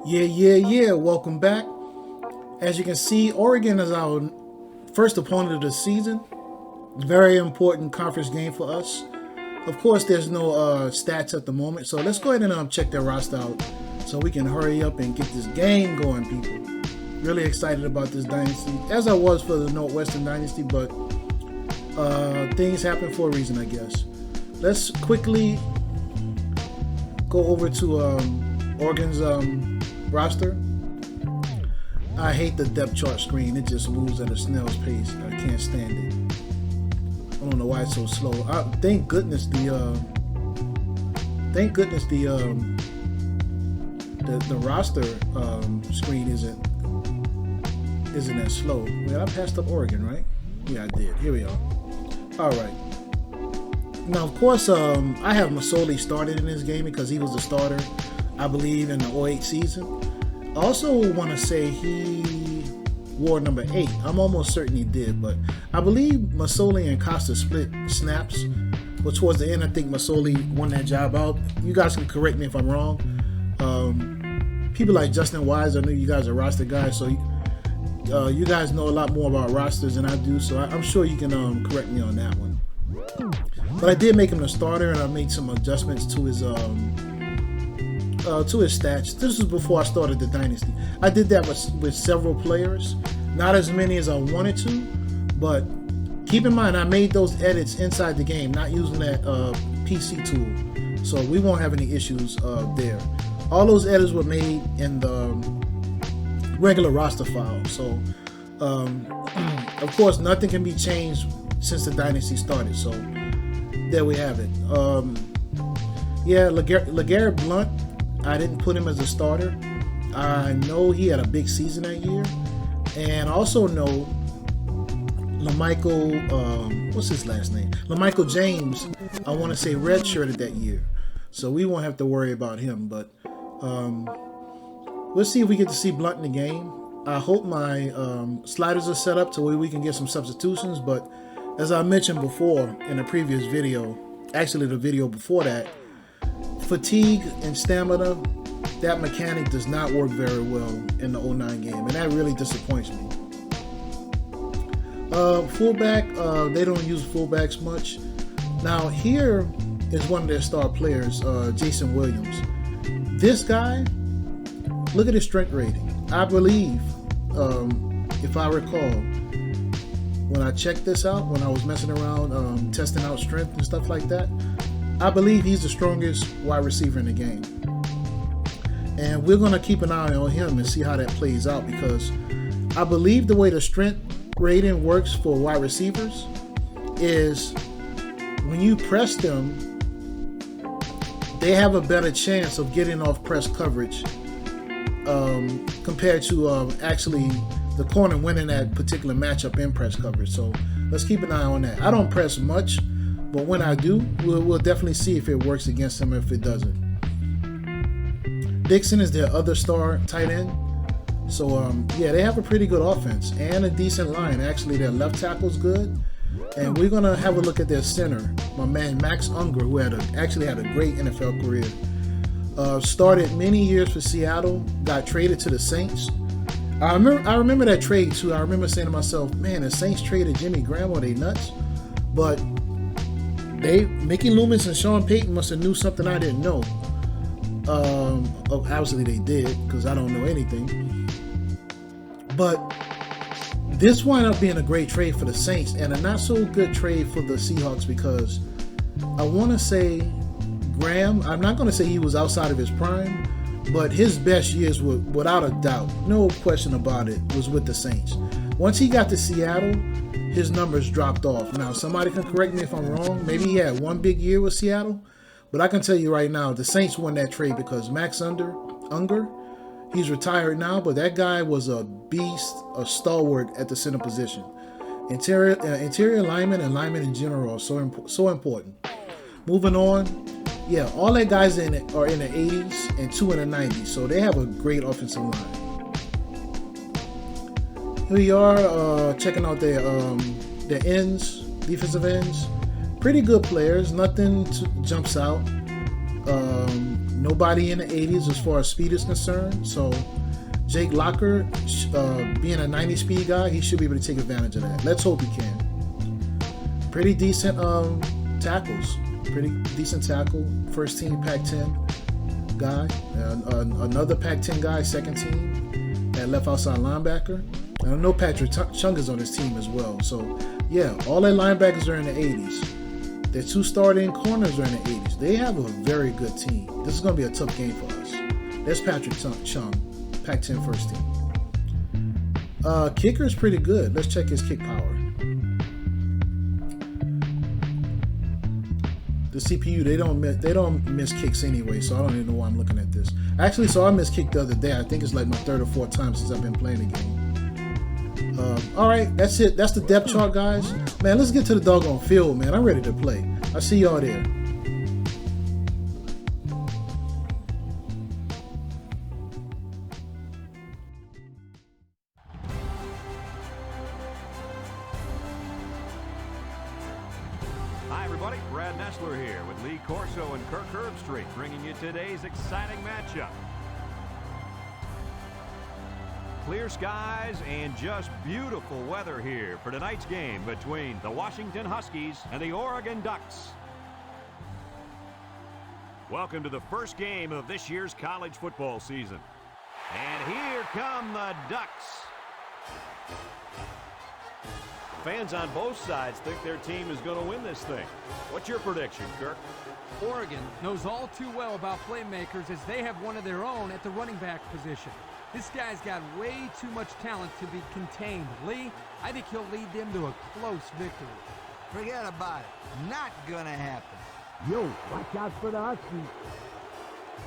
Yeah. Welcome back. As you can see, Oregon is our first opponent of the season. Very important conference game for us. Of course, there's no stats at the moment, so let's go ahead and check their roster out so we can hurry up and get this game going, people. Really excited about this Dynasty, as I was for the Northwestern Dynasty, but things happen for a reason, I guess. Let's quickly go over to Oregon's roster. I hate the depth chart screen. It just moves at a snail's pace. I can't stand it. I don't know why it's so slow. Thank goodness the roster screen isn't as slow. Well, I passed up Oregon, right? Yeah, I did. Here we are. All right. Now, of course, I have Masoli started in this game because he was the starter, I believe, in the 08 season. I also want to say he wore number 8. I'm almost certain he did, but I believe Masoli and Costa split snaps. But towards the end, I think Masoli won that job out. You guys can correct me if I'm wrong. People like Justin Wise, I know you guys are roster guys, so you guys know a lot more about rosters than I do, so I'm sure you can correct me on that one. But I did make him the starter, and I made some adjustments to his stats. This was before I started the Dynasty. I did that with several players, not as many as I wanted to, but keep in mind I made those edits inside the game, not using that PC tool, so we won't have any issues there. All those edits were made in the regular roster file, so of course nothing can be changed since the Dynasty started, so there we have it. Yeah, LeGarrette Blount, I didn't put him as a starter. I know he had a big season that year, and I also know LaMichael, what's his last name? LaMichael James, I want to say redshirted that year, so we won't have to worry about him, but let's see if we get to see Blount in the game. I hope my sliders are set up to where we can get some substitutions, but as I mentioned before in a previous video, actually the video before that, fatigue and stamina, that mechanic does not work very well in the 09 game, and that really disappoints me. Fullback, they don't use fullbacks much. Now here is one of their star players, Jason Williams. This guy, look at his strength rating. I believe, if I recall, when I checked this out, when I was messing around, testing out strength and stuff like that, I believe he's the strongest wide receiver in the game. And we're going to keep an eye on him and see how that plays out, because I believe the way the strength rating works for wide receivers is when you press them, they have a better chance of getting off press coverage compared to actually the corner winning that particular matchup in press coverage. So let's keep an eye on that. I don't press much, but when I do, we'll definitely see if it works against them or if it doesn't. Dixon is their other star tight end. So yeah, they have a pretty good offense and a decent line. Actually, their left tackle's good. And we're going to have a look at their center, my man Max Unger, who actually had a great NFL career. Started many years for Seattle, got traded to the Saints. I remember that trade too. I remember saying to myself, man, the Saints traded Jimmy Graham, are they nuts? But Mickey Loomis and Sean Payton must have knew something I didn't know. Obviously they did, because I don't know anything. But this wound up being a great trade for the Saints and a not so good trade for the Seahawks, because I want to say Graham, I'm not going to say he was outside of his prime, but his best years were, without a doubt, no question about it, was with the Saints. Once he got to Seattle, his numbers dropped off. Now, somebody can correct me if I'm wrong. Maybe he had one big year with Seattle, but I can tell you right now, the Saints won that trade because Max Unger, he's retired now, but that guy was a beast, a stalwart at the center position. Interior linemen and linemen in general are so important. Moving on, yeah, all their guys are in the 80s and 2 in the 90s, so they have a great offensive line. Here we are checking out their ends, defensive ends. Pretty good players, nothing jumps out. nobody in the 80s as far as speed is concerned. So Jake Locker, being a 90 speed guy, he should be able to take advantage of that. Let's hope he can. Pretty decent tackles. Pretty decent tackle. First team Pac-10 guy. Another Pac-10 guy, second team at left outside linebacker. And I know Patrick Chung is on his team as well. So yeah, all their linebackers are in the 80s. Their 2 starting corners are in the 80s. They have a very good team. This is going to be a tough game for us. There's Patrick Chung, Pac-10 first team. Kicker is pretty good. Let's check his kick power. The CPU, they don't miss kicks anyway, so I don't even know why I'm looking at this. Actually, so I missed kick the other day. I think it's like my 3rd or 4th time since I've been playing the game. All right, that's it. That's the depth chart, guys. Man, let's get to the doggone field, man. I'm ready to play. I'll see y'all there. Hi, everybody. Brad Nessler here with Lee Corso and Kirk Herbstreit, bringing you today's exciting matchup. Clear skies and just beautiful weather here for tonight's game between the Washington Huskies and the Oregon Ducks. Welcome to the first game of this year's college football season. And here come the Ducks. Fans on both sides think their team is going to win this thing. What's your prediction, Kirk? Oregon knows all too well about playmakers as they have one of their own at the running back position. This guy's got way too much talent to be contained. Lee, I think he'll lead them to a close victory. Forget about it. Not gonna happen. Yo, watch out for the Huskies.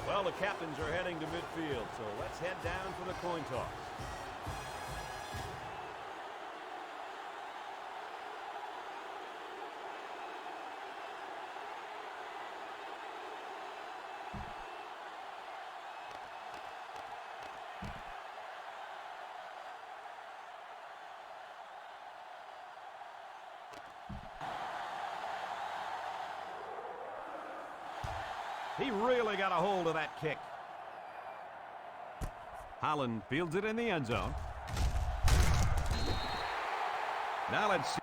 Well, the captains are heading to midfield, so let's head down for the coin toss. He really got a hold of that kick. Holland fields it in the end zone. Now let's see.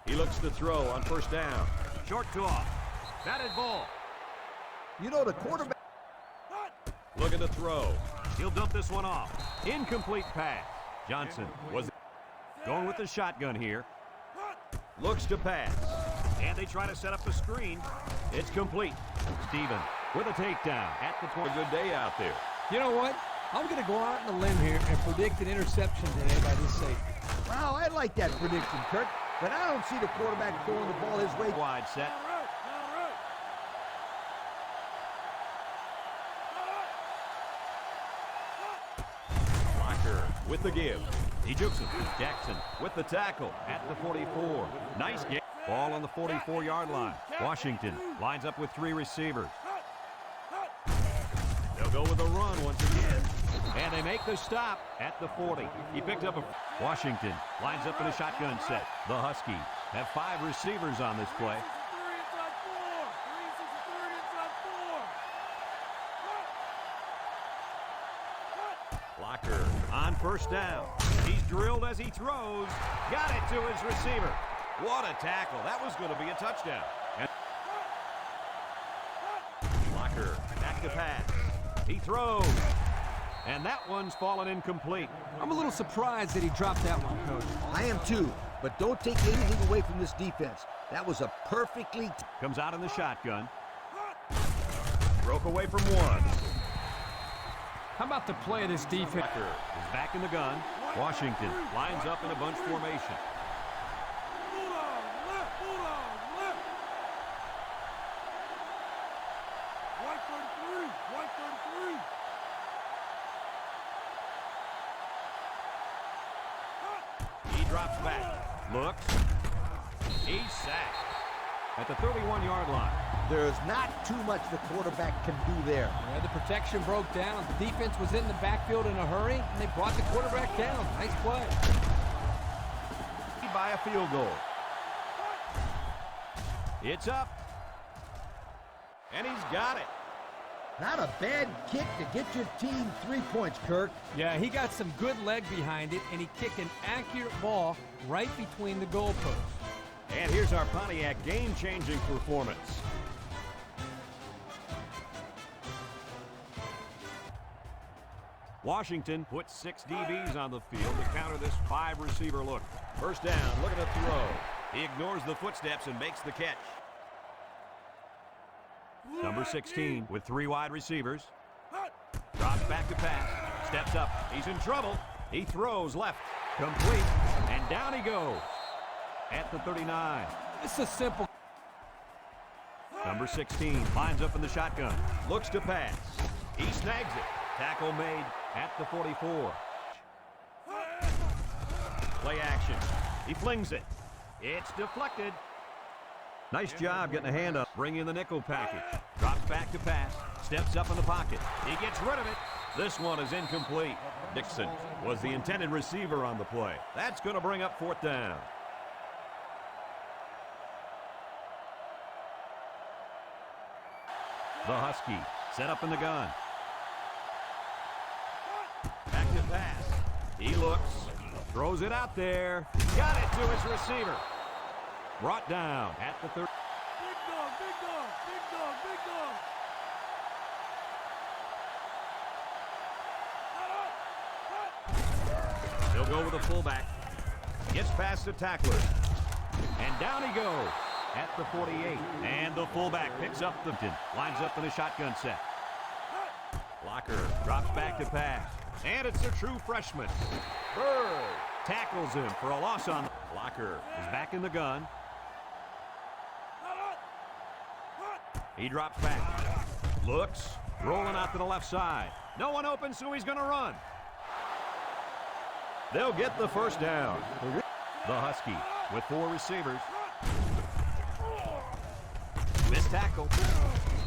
He looks to throw on first down. Short toss. Batted ball. You know the quarterback. Looking to throw. He'll dump this one off. Incomplete pass. Johnson was going with the shotgun here. Looks to pass. And they try to set up the screen. It's complete. Steven with a takedown at the 20. A good day out there. You know what? I'm going to go out on a limb here and predict an interception today by this safety. Wow, I like that prediction, Kirk. But I don't see the quarterback throwing the ball his way. Wide set. Locker with the give. He jukes him. Jackson with the tackle at the 44. Nice game. Ball on the 44-yard line. Washington lines up with 3 receivers. They'll go with a run once again. And they make the stop at the 40. He picked up a... Washington lines up in a shotgun set. The Huskies have 5 receivers on this play. Locker on first down. He's drilled as he throws. Got it to his receiver. What a tackle. That was going to be a touchdown. And Locker back to pass. He throws. And that one's fallen incomplete. I'm a little surprised that he dropped that one, Coach. I am too. But don't take anything away from this defense. That was a perfectly... Comes out in the shotgun. Broke away from one. How about the play of this defense? Locker is back in the gun. Washington lines up in a bunch formation. Drops back, looks, he's sacked at the 31-yard line. There's not too much the quarterback can do there. Yeah, the protection broke down. The defense was in the backfield in a hurry, and they brought the quarterback down. Nice play. By a field goal. It's up. And he's got it. Not a bad kick to get your team 3 points, Kirk. Yeah, he got some good leg behind it, and he kicked an accurate ball right between the goalposts. And here's our Pontiac game-changing performance. Washington puts 6 DBs on the field to counter this 5-receiver look. First down, looking to throw. He ignores the footsteps and makes the catch. Number 16 with 3 wide receivers. Drops back to pass. Steps up. He's in trouble. He throws left. Complete. And down he goes. At the 39. It's a simple. Number 16 lines up in the shotgun. Looks to pass. He snags it. Tackle made at the 44. Play action. He flings it. It's deflected. Nice job getting a hand up. Bring in the nickel package. Drops back to pass. Steps up in the pocket. He gets rid of it. This one is incomplete. Dixon was the intended receiver on the play. That's going to bring up 4th down. The Huskies set up in the gun. Back to pass. He looks. Throws it out there. Got it to his receiver. Brought down at the 30. Big dog, big dog, big dog, big dog. He'll go with a fullback. Gets past the tackler. And down he goes at the 48. And the fullback picks up the lines up in a shotgun set. Blocker drops back to pass. And it's a true freshman. Bird tackles him for a loss on. Blocker is back in the gun. He drops back. Looks. Rolling out to the left side. No one open, so he's going to run. They'll get the first down. The Huskies with 4 receivers. Missed tackle.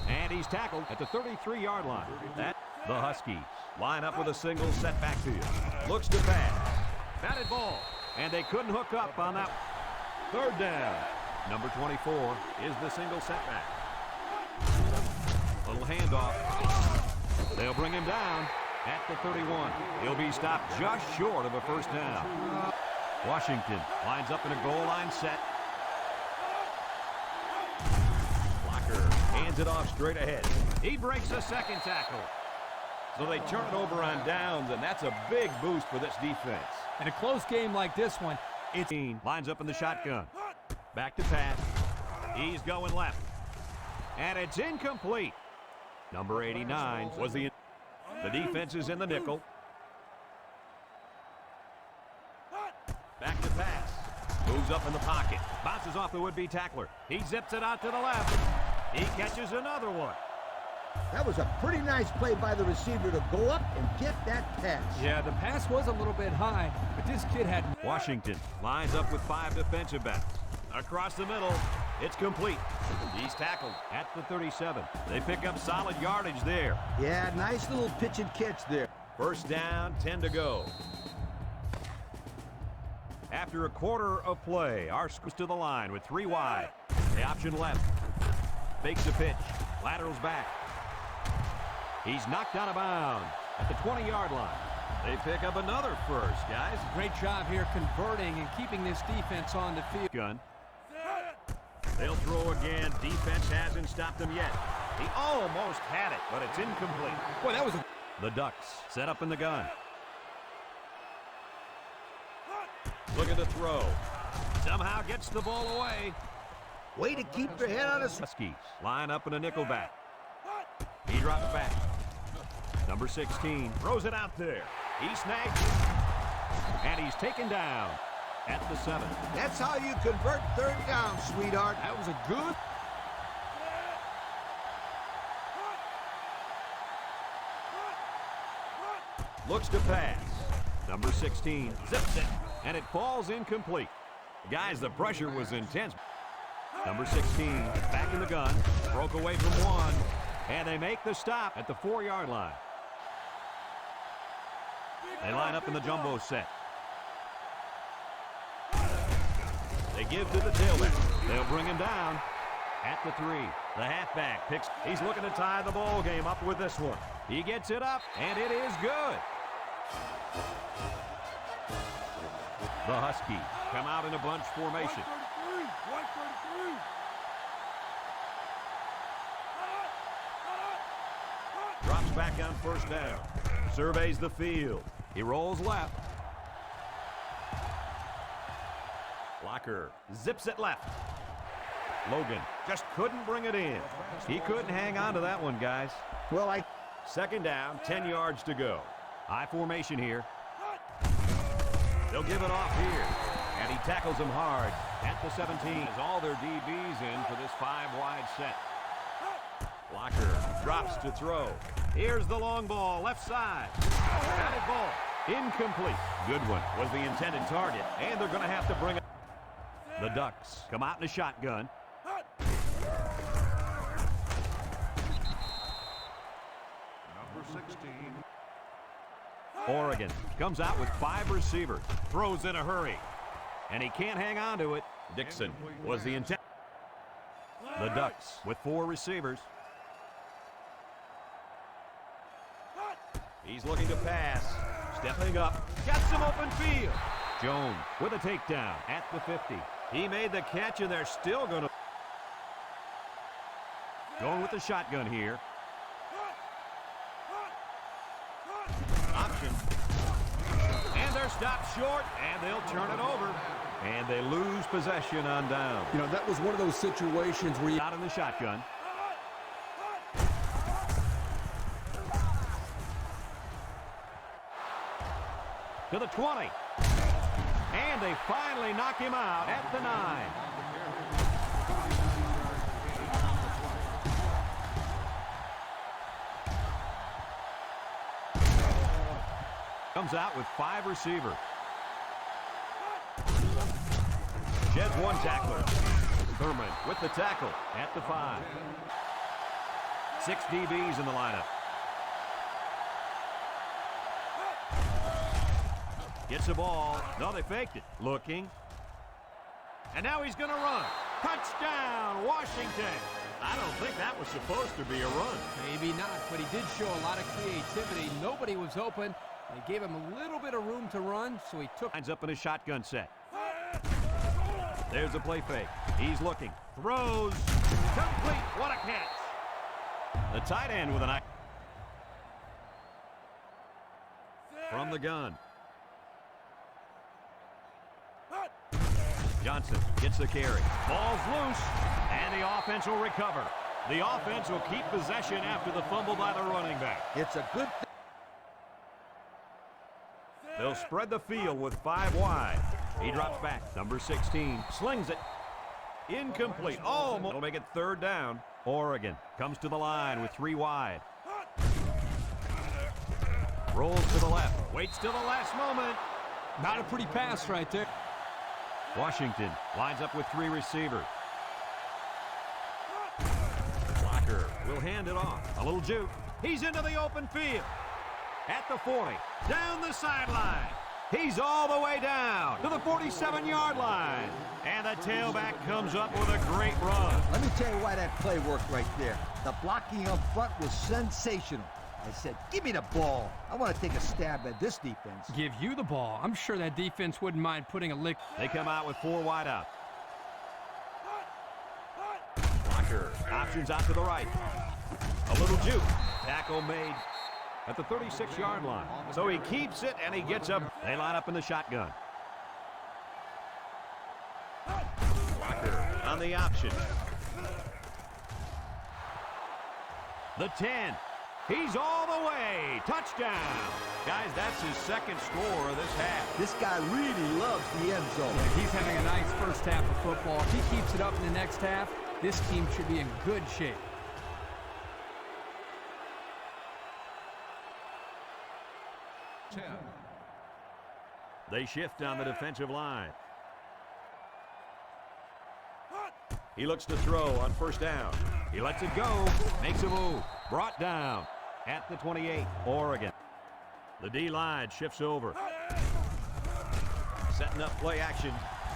And he's tackled at the 33-yard line. The Huskies line up with a single set back to you. Looks to pass. Batted ball. And they couldn't hook up on that. 3rd down. Number 24 is the single setback. Little handoff. They'll bring him down at the 31. He'll be stopped just short of a first down. Washington lines up in a goal line set. Blocker hands it off straight ahead. He breaks a second tackle. So they turn it over on downs, and that's a big boost for this defense. In a close game like this one, it's lines up in the shotgun. Back to pass. He's going left. And it's incomplete. Number 89 was the defense is in the nickel. Back to pass. Moves up in the pocket. Bounces off the would-be tackler. He zips it out to the left. He catches another one. That was a pretty nice play by the receiver to go up and get that pass. Yeah, the pass was a little bit high, but this kid had. Washington lines up with 5 defensive backs. Across the middle, it's complete. He's tackled at the 37. They pick up solid yardage there. Yeah, nice little pitch and catch there. First down, 10 to go. After a quarter of play, our goes to the line with 3 wide. The option left. Fakes a pitch. Laterals back. He's knocked out of bounds at the 20-yard line. They pick up another first, guys. Great job here converting and keeping this defense on the field. Gun. They'll throw again. Defense hasn't stopped them yet. He almost had it, but it's incomplete. Boy, that was a... The Ducks set up in the gun. Looking to throw. Somehow gets the ball away. Way to keep your head on a... Huskies line up in a nickel back. He drops back. Number 16 throws it out there. He snags it. And he's taken down at the 7. That's how you convert 3rd down, sweetheart. That was a good... Looks to pass. Number 16 zips it, and it falls incomplete. Guys, the pressure was intense. Number 16 back in the gun. Broke away from 1. And they make the stop at the 4-yard line. They line up in the jumbo set. They give to the tailback. They'll bring him down At the 3, the halfback picks. He's looking to tie the ball game up with this one. He gets it up, and it is good. The Huskies come out in a bunch formation. 133. Drops back on first down. Surveys the field. He rolls left. Locker zips it left. Logan just couldn't bring it in. He couldn't hang on to that one, guys. Well, Second down, 10 yards to go. High formation here. They'll give it off here. And he tackles him hard at the 17. Has all their DBs in for this 5-wide set. Locker drops to throw. Here's the long ball, left side. Batted ball, incomplete. Goodwin was the intended target, and they're going to have to bring it. The Ducks come out in a shotgun. Number 16. Oregon comes out with 5 receivers. Throws in a hurry. And he can't hang on to it. Dixon was the intent. The Ducks with 4 receivers. He's looking to pass. Stepping up. Got some open field. Jones with a takedown at the 50. He made the catch, and they're still going to. Going with the shotgun here. Option. And they're stopped short, and they'll turn it over. And they lose possession on down. You know, that was one of those situations where you... Out in the shotgun. To the 20. And they finally knock him out at the 9. Comes out with 5 receivers. Sheds 1 tackler. Thurman with the tackle at the 5. 6 DBs in the lineup. Gets the ball. No, they faked it. Looking. And now he's going to run. Touchdown, Washington. I don't think that was supposed to be a run. Maybe not, but he did show a lot of creativity. Nobody was open. They gave him a little bit of room to run, so he took... Lines up in a shotgun set. There's a play fake. He's looking. Throws. Complete. What a catch. The tight end with an eye. From the gun. Johnson gets the carry. Ball's loose, and the offense will recover. The offense will keep possession after the fumble by the running back. it's a good thing. They'll spread the field with 5 wide. He drops back. Number 16 slings it. Incomplete. Almost. It'll make it 3rd down. Oregon comes to the line with 3 wide. Rolls to the left. Waits till the last moment. Not a pretty pass right there. Washington lines up with 3 receivers. Locker will hand it off. A little juke. He's into the open field. At the 40. Down the sideline. He's all the way down to the 47-yard line. And the tailback comes up with a great run. Let me tell you why that play worked right there. The blocking up front was sensational. I said, give me the ball. I want to take a stab at this defense. Give you the ball. I'm sure that defense wouldn't mind putting a lick. They come out with 4 wide out. Locker options out to the right. A little juke. Tackle made at the 36-yard line. So he keeps it, and he gets up. They line up in the shotgun. Locker on the option. The 10. He's all the way. Touchdown. Guys, that's his 2nd score of this half. This guy really loves the end zone. He's having a nice first half of football. If he keeps it up in the next half, this team should be in good shape. They shift on the defensive line. He looks to throw on 1st down. He lets it go. Makes a move. Brought down at the 28. Oregon. The D-line shifts over. Setting up play action.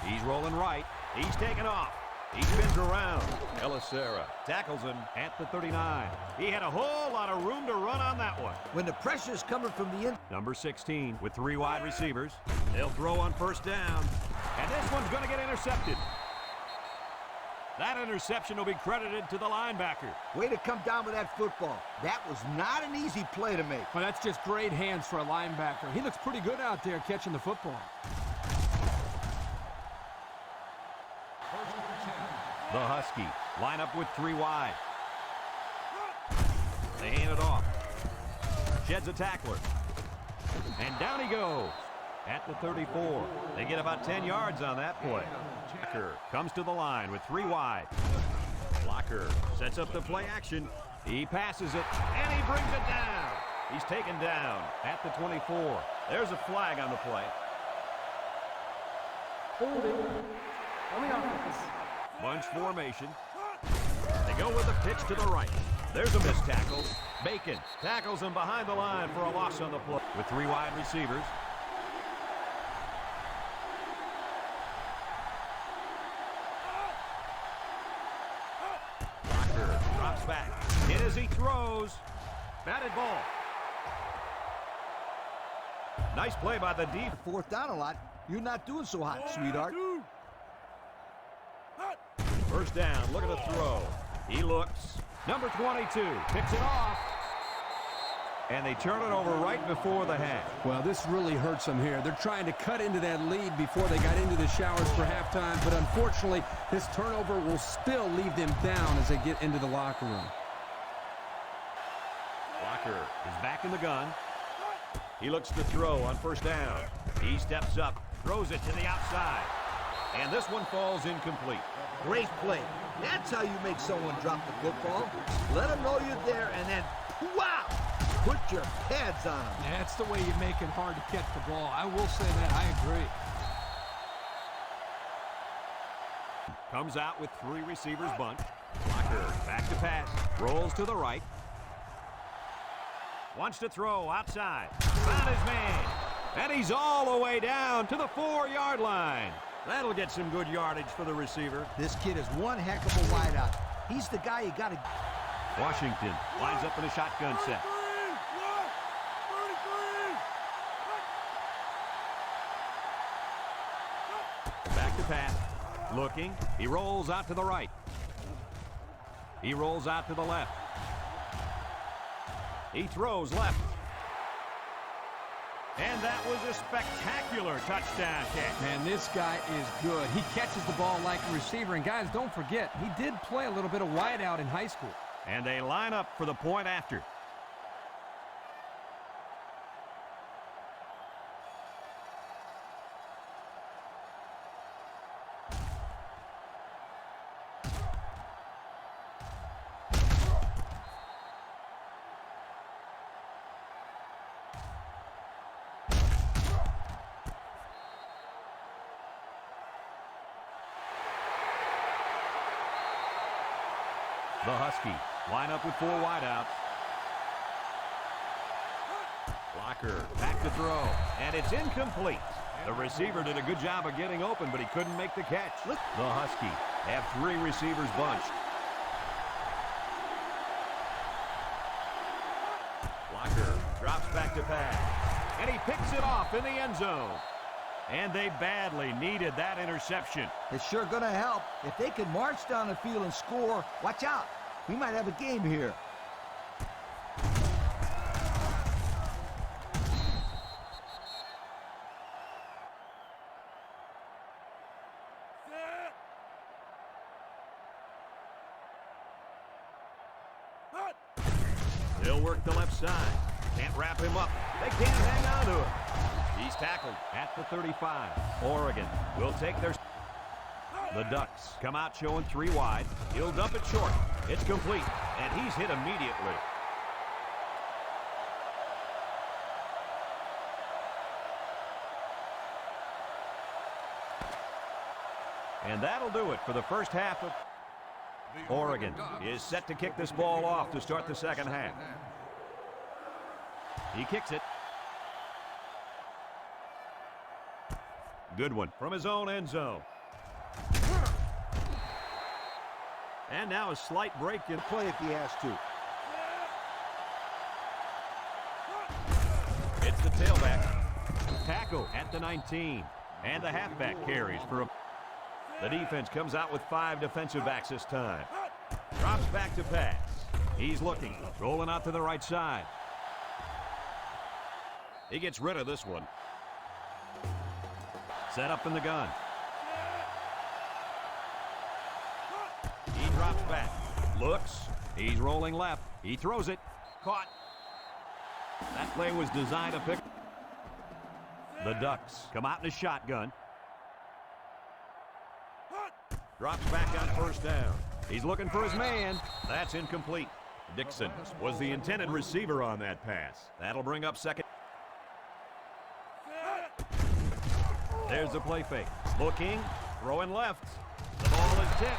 He's rolling right. He's taken off. He spins around. Elisera tackles him at the 39. He had a whole lot of room to run on that one. When the pressure's coming from the in... Number 16 with 3 wide receivers. They'll throw on first down. And this one's going to get intercepted. That interception will be credited to the linebacker. Way to come down with that football. That was not an easy play to make. Well, that's just great hands for a linebacker. He looks pretty good out there catching the football. The Huskies line up with 3 wide. They hand it off. Sheds a tackler. And down he goes at the 34. They get about 10 yards on that play. Blocker comes to the line with 3 wide. Blocker sets up the play action. He passes it, and he brings it down. He's taken down at the 24. There's a flag on the play. Holding on the offense. Bunch formation. They go with a pitch to the right. There's a missed tackle. Bacon tackles him behind the line for a loss on the play with 3 wide receivers. Blocker drops back. In as he throws. Batted ball. Nice play by the deep. Fourth down a lot. You're not doing so hot, sweetheart. First down, look at the throw. He looks. Number 22 picks it off. And they turn it over right before the half. Well, this really hurts them here. They're trying to cut into that lead before they got into the showers for halftime, but unfortunately, this turnover will still leave them down as they get into the locker room. Blocker is back in the gun. He looks to throw on first down. He steps up, throws it to the outside. And this one falls incomplete. Great play. That's how you make someone drop the football. Let them know you're there, and then, wow, put your pads on them. Yeah, that's the way you make it hard to catch the ball. I will say that. I agree. Comes out with 3 receivers bunt. Blocker back to pass. Rolls to the right. Wants to throw outside. Found his man. And he's all the way down to the 4-yard line. That'll get some good yardage for the receiver. This kid is one heck of a wideout. He's the guy you got to... Washington lines up in a shotgun set. Back to pass. Looking. He rolls out to the right. He rolls out to the left. He throws left. And that was a spectacular touchdown catch. Man, this guy is good. He catches the ball like a receiver. And guys, don't forget, he did play a little bit of wideout in high school. And they line up for the point after. The Huskies line up with 4 wideouts. Blocker back to throw, and it's incomplete. The receiver did a good job of getting open, but he couldn't make the catch. The Huskies have 3 receivers bunched. Blocker drops back to pass, and he picks it off in the end zone. And they badly needed that interception. It's sure going to help. If they can march down the field and score, watch out. We might have a game here. They'll work the left side. Can't wrap him up. They can't hang on to him. He's tackled at the 35. Oregon will take their... The Ducks come out showing 3 wide. He'll dump it short. It's complete, and he's hit immediately. And that'll do it for the first half of... Oregon is set to kick this ball off to start the second half. He kicks it. Good one from his own end zone. And now a slight break in Play if he has to. It's the tailback. Tackle at the 19. And the halfback carries for a... The defense comes out with 5 defensive backs this time. Drops back to pass. He's looking. Rolling out to the right side. He gets rid of this one. Set up in the gun. He drops back. Looks. He's rolling left. He throws it. Caught. That play was designed to pick. The Ducks come out in a shotgun. Drops back on first down. He's looking for his man. That's incomplete. Dixon was the intended receiver on that pass. That'll bring up second. There's the play fake. Looking, throwing left. The ball is tipped.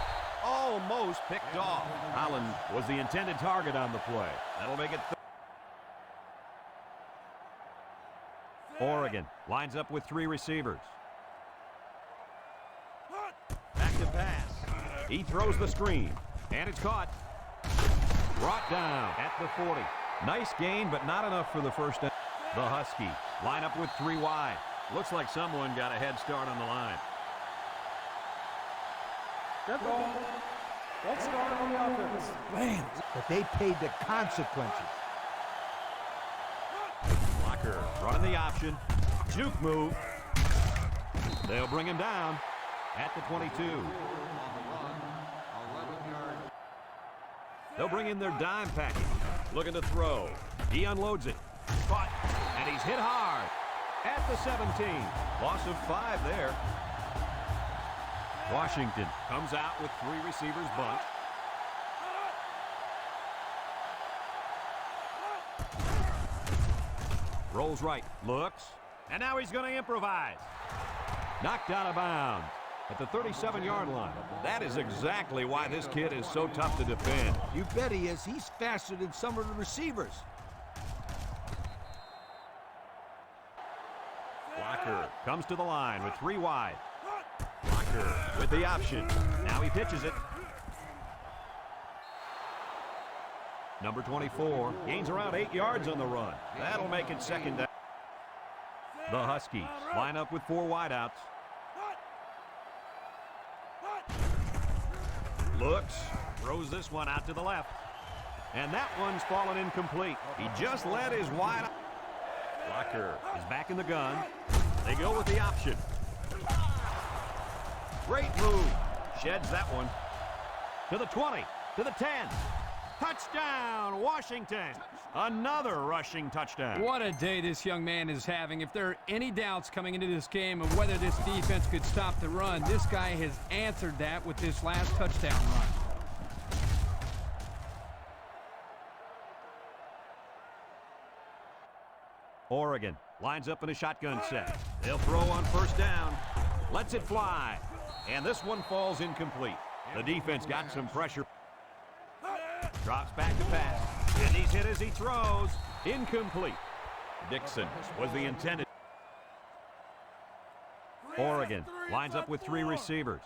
Almost picked off. Holland was the intended target on the play. That'll make it. Oregon lines up with 3 receivers. Back to pass. He throws the screen, and it's caught. Brought down at the 40. Nice gain, but not enough for the first down. The Huskies line up with 3 wide. Looks like someone got a head start on the line. Dead ball. Let's start on the offense. Man, but they paid the consequences. Blocker running the option. Juke move. They'll bring him down at the 22. They'll bring in their dime package. Looking to throw. He unloads it. Caught. And he's hit hard at the 17. Loss of 5 there. Washington comes out with 3 receivers bunt. Rolls right. Looks. And now he's going to improvise. Knocked out of bounds at the 37-yard line. That is exactly why this kid is so tough to defend. You bet he is. He's faster than some of the receivers. Blocker comes to the line with 3 wide. Blocker with the option. Now he pitches it. Number 24 gains around 8 yards on the run. That'll make it second down. The Huskies line up with 4 wideouts. Looks, throws this one out to the left. And that one's fallen incomplete. He just led his wide. Blocker is back in the gun. They go with the option. Great move. Sheds that one. To the 20, to the 10. Touchdown, Washington. Another rushing touchdown. What a day this young man is having. If there are any doubts coming into this game of whether this defense could stop the run, this guy has answered that with this last touchdown run. Oregon lines up in a shotgun set. They'll throw on first down. Lets it fly. And this one falls incomplete. The defense got some pressure. Drops back to pass. And he's hit as he throws. Incomplete. Dixon was the intended. Oregon lines up with 3 receivers.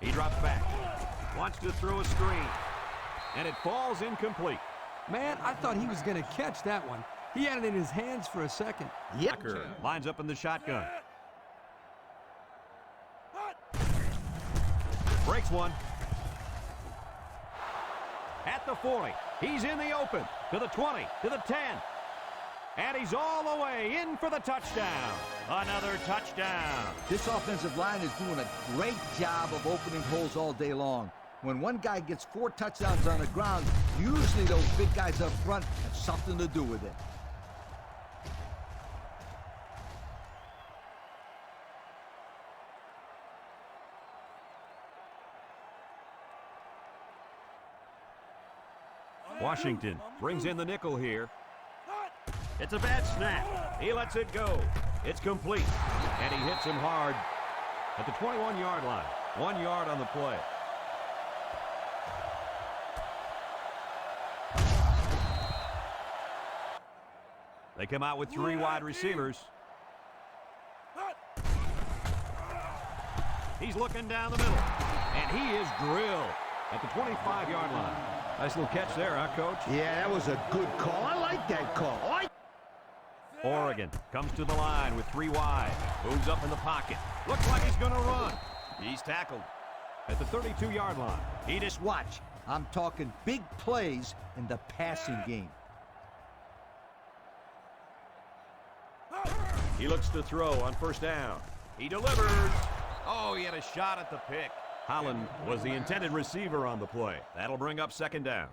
He drops back. Wants to throw a screen. And it falls incomplete. Man, I thought he was going to catch that one. He had it in his hands for a second. Blocker lines up in the shotgun. Breaks one. At the 40. He's in the open. To the 20. To the 10. And he's all the way in for the touchdown. Another touchdown. This offensive line is doing a great job of opening holes all day long. When one guy gets 4 touchdowns on the ground, usually those big guys up front have something to do with it. Washington brings in the nickel here. It's a bad snap. He lets it go. It's complete. And he hits him hard at the 21-yard line. 1 yard on the play. They come out with 3 wide receivers. He's looking down the middle. And he is drilled. at the 25-yard line. Nice little catch there, huh, Coach? Yeah, that was a good call. I like that call. Oregon comes to the line with 3 wide. Moves up in the pocket. Looks like he's going to run. He's tackled at the 32-yard line. He just watch. I'm talking big plays in the passing game. He looks to throw on first down. He delivers. Oh, he had a shot at the pick. Holland was the intended receiver on the play. That'll bring up second down.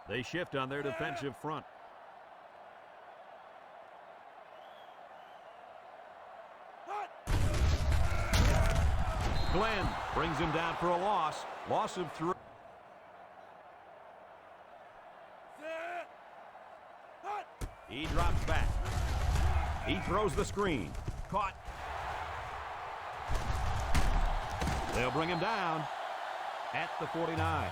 They shift on their defensive front. Glenn brings him down for a loss. Loss of 3. He drops back. He throws the screen. Caught. They'll bring him down at the 49.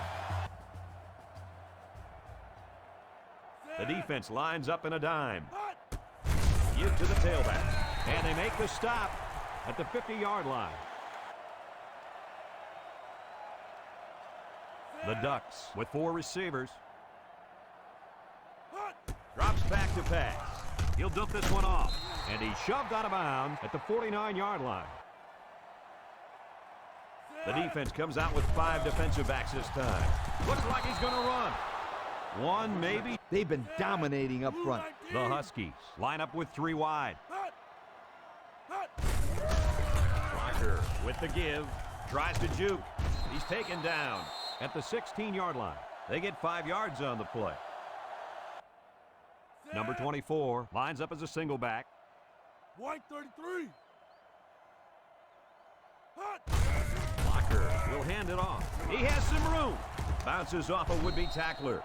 The defense lines up in a dime. Give to the tailback. And they make the stop at the 50-yard line. The Ducks with 4 receivers. Drops back to pass. He'll dump this one off. And he's shoved out of bounds at the 49-yard line. The defense comes out with 5 defensive backs this time. Looks like he's going to run. 1, maybe. They've been dominating up front. The Huskies line up with 3 wide. Blocker with the give. Tries to juke. He's taken down at the 16-yard line. They get 5 yards on the play. Number 24 lines up as a single back. White 33. Blocker will hand it off. He has some room. Bounces off a would-be tackler.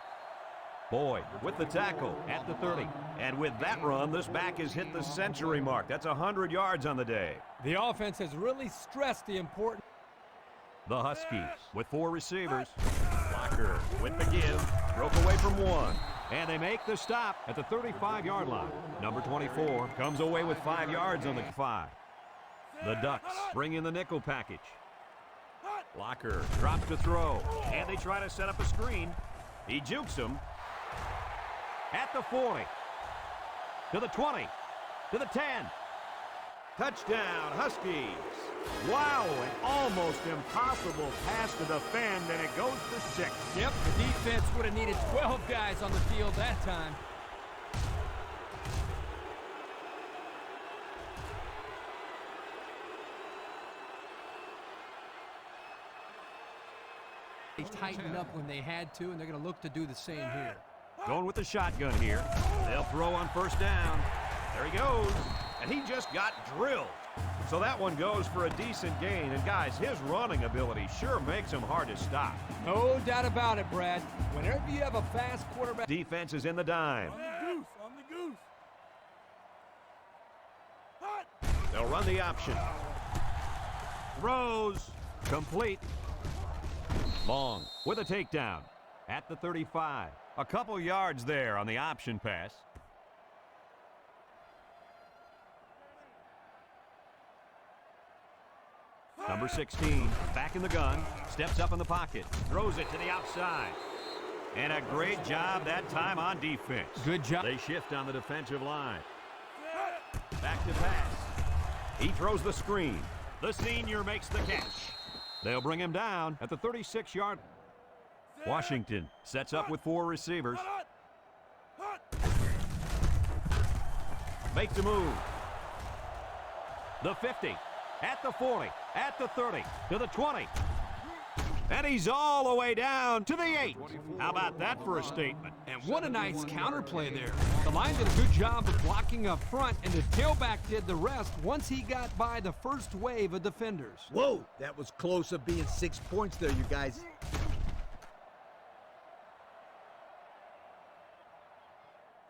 Boyd with the tackle at the 30. And with that run, this back has hit the century mark. That's 100 yards on the day. The offense has really stressed the importance. The Huskies with 4 receivers. Blocker with the give. Broke away from 1. And they make the stop at the 35-yard line. Number 24 comes away with 5 yards on the 5. The Ducks bring in the nickel package. Blocker drops to throw. And they try to set up a screen. He jukes him at the 40. To the 20. To the 10. Touchdown, Huskies. Wow, an almost impossible pass to defend, and it goes for 6. Yep, the defense would have needed 12 guys on the field that time. They tightened up when they had to, and they're going to look to do the same here. Going with the shotgun here. They'll throw on first down. There he goes. And he just got drilled. So that one goes for a decent gain. And guys, his running ability sure makes him hard to stop. No doubt about it, Brad. Whenever you have a fast quarterback. Defense is in the dime. On the goose. On the goose. They'll run the option. Throws. Complete. Long with a takedown at the 35. A couple yards there on the option pass. Number 16, back in the gun, steps up in the pocket, throws it to the outside. And a great job that time on defense. Good job. They shift on the defensive line. Back to pass. He throws the screen. The senior makes the catch. They'll bring him down at the 36-yard. Washington sets up with 4 receivers. Makes a move. The 50. At the 40, at the 30, to the 20. And he's all the way down to the 8. How about that for a statement? And what a nice counterplay there. The line did a good job of blocking up front, and the tailback did the rest once he got by the first wave of defenders. Whoa, that was close of being 6 points there, you guys.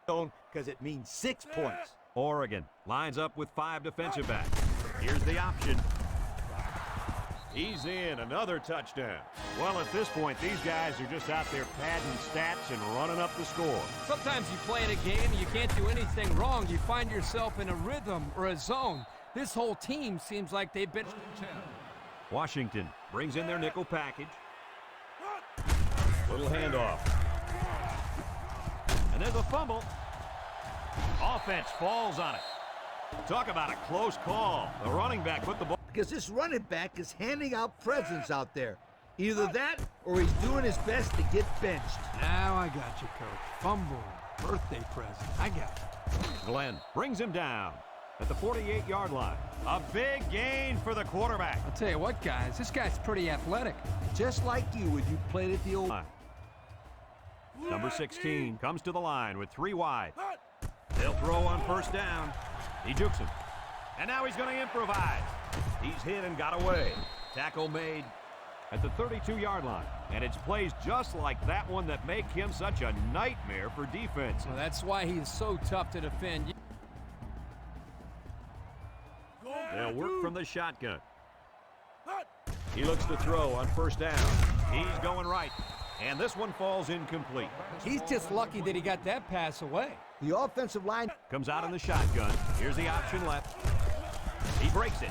Because it means 6 points. Oregon lines up with 5 defensive backs. Here's the option. He's in. Another touchdown. Well, at this point, these guys are just out there padding stats and running up the score. Sometimes you play in a game and you can't do anything wrong. You find yourself in a rhythm or a zone. This whole team seems like they've been... Washington brings in their nickel package. Little handoff. And there's a fumble. Offense falls on it. Talk about a close call. The running back put the ball. Because this running back is handing out presents out there. Either that or he's doing his best to get benched. Now I got you, Coach. Fumble. Birthday present. I got you. Glenn brings him down at the 48-yard line. A big gain for the quarterback. I'll tell you what, guys. This guy's pretty athletic. Just like you when you played at the old... Number 16 comes to the line with 3 wide. They'll throw on first down. He jukes him. And now he's going to improvise. He's hit and got away. Tackle made at the 32-yard line. And it's plays just like that one that make him such a nightmare for defense. Well, that's why he's so tough to defend. They'll work from the shotgun. He looks to throw on first down. He's going right. And this one falls incomplete. He's just lucky that he got that pass away. The offensive line Comes out in the shotgun. Here's the option left. He breaks it.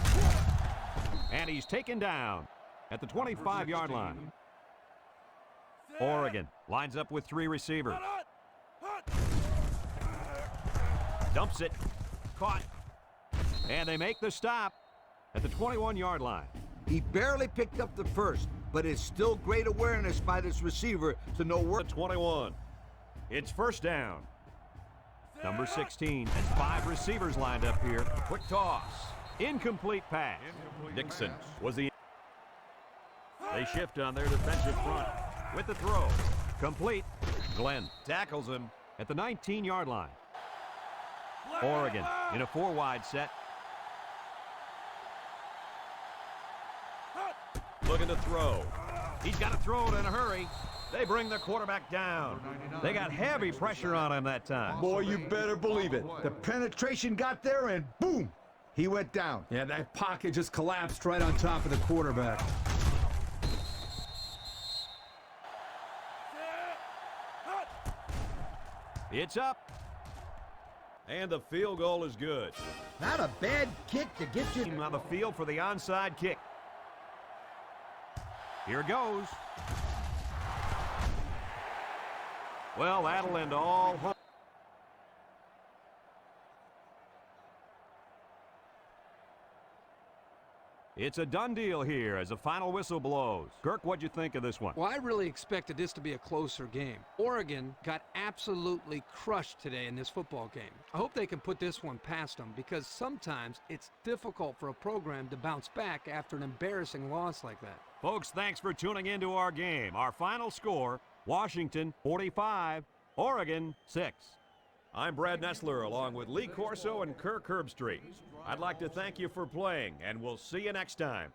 And he's taken down at the 25-yard line. Oregon lines up with 3 receivers. Dumps it. Caught. And they make the stop at the 21-yard line. He barely picked up the first, but it's still great awareness by this receiver to know where... 21. It's first down. Number 16 has 5 receivers lined up here. Quick toss. Incomplete pass. Dixon was the... They shift on their defensive front with the throw. Complete. Glenn tackles him at the 19-yard line. Oregon in a 4-wide set. Looking to throw. He's got to throw it in a hurry. They bring the quarterback down. They got heavy pressure on him that time. Boy, you better believe it. The penetration got there and boom, he went down. Yeah, that pocket just collapsed right on top of the quarterback. It's up. And the field goal is good. Not a bad kick to get you... Team on the field for the onside kick. Here goes. Well, that'll end all hope. It's a done deal here as the final whistle blows. Kirk, what'd you think of this one? Well, I really expected this to be a closer game. Oregon got absolutely crushed today in this football game. I hope they can put this one past them because sometimes it's difficult for a program to bounce back after an embarrassing loss like that. Folks, thanks for tuning into our game. Our final score, Washington 45, Oregon 6. I'm Brad Nessler along with Lee Corso and Kirk Herbstreit. I'd like to thank you for playing, and we'll see you next time.